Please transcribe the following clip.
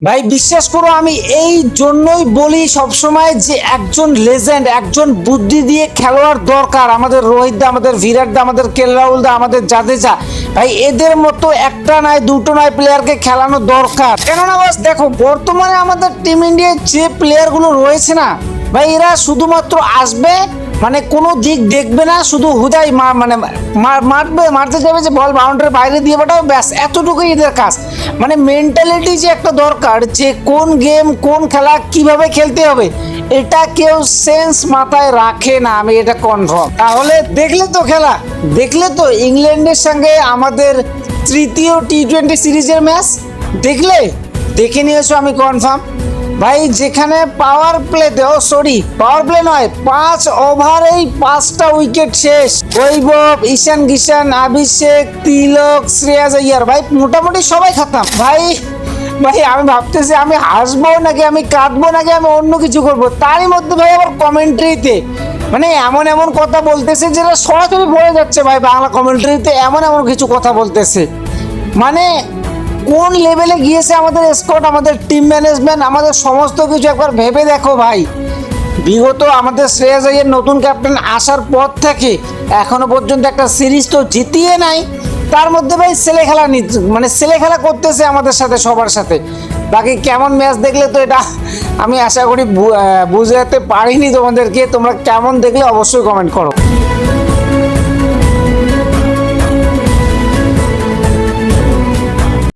ভাই বিশ্বাস করো, আমি এই জন্যই বলি সবসময় যে একজন লেজেন্ড, একজন বুদ্ধি দিয়ে খেলোয়াড় দরকার। আমাদের রোহিত দা, আমাদের বিরাট দা, আমাদের কে এল রাহুল দা, আমাদের জাদেজা, ভাই এদের মতো একটা নয় দুটো নয় প্লেয়ারকে খেলানো দরকার। কেননা বাস দেখো, বর্তমানে আমাদের টিম ইন্ডিয়ায় যে প্লেয়ারগুলো রয়েছে না ভাই, এরা শুধুমাত্র আসবে, মানে কোনো দিক দেখবে না, শুধু হুদাই মারতে যাবে, যে বল বাউন্ডারির বাইরে দিয়ে পাঠাও, ব্যাস এতটুকুই এদের কাজ। মানে মেন্টালিটি যে একটা দরকার, যে কোন গেম কোন খেলা কিভাবে খেলতে হবে, এটা কেউ সেন্স মাথায় রাখে না, আমি এটা কনফার্ম। তাহলে দেখলে তো খেলা, দেখলে তো ইংল্যান্ডের সঙ্গে আমাদের তৃতীয় টি-20 সিরিজের ম্যাচ দেখে নিয়েছো, আমি কনফার্ম ভাই। যেখানে পাওয়ার প্লেতে, পাওয়ার প্লে নয়, 5 ওভারেই 5টা উইকেট শেষ। বৈভব, ঈশান কিষান, অভিষেক, তিলক, শ্রেয়াস আইয়ার, ভাই মোটামুটি সবাই খতম ভাই। আমি ভাবতেছি আমি হাসবো নাকি আমি কাঁদবো নাকি আমি অন্য কিছু করবো, তারই মধ্যে ভাই আবার কমেন্ট্রিতে মানে এমন এমন কথা বলতেছে যেটা সরাসরি বলে যাচ্ছে ভাই, বাংলা কমেন্ট্রিতে এমন এমন কিছু কথা বলতেছে, মানে কোন লেভেলে গিয়েছে আমাদের স্কোয়াড, আমাদের টিম ম্যানেজমেন্ট, আমাদের সমস্ত কিছু একবার ভেবে দেখো ভাই। বিগত আমাদের শ্রেয়াস আইয়ার নতুন ক্যাপ্টেন আসার পর থেকে এখনো পর্যন্ত একটা সিরিজ তো জিতিয়ে নাই। তার মধ্যে ভাই ছেলে খেলা করতেছে আমাদের সাথে, সবার সাথে। বাকি কেমন ম্যাচ দেখলে তো এটা আমি আশা করি বুঝাতে পারিনি তোমাদেরকে। তোমরা কেমন দেখলে অবশ্যই কমেন্ট করো।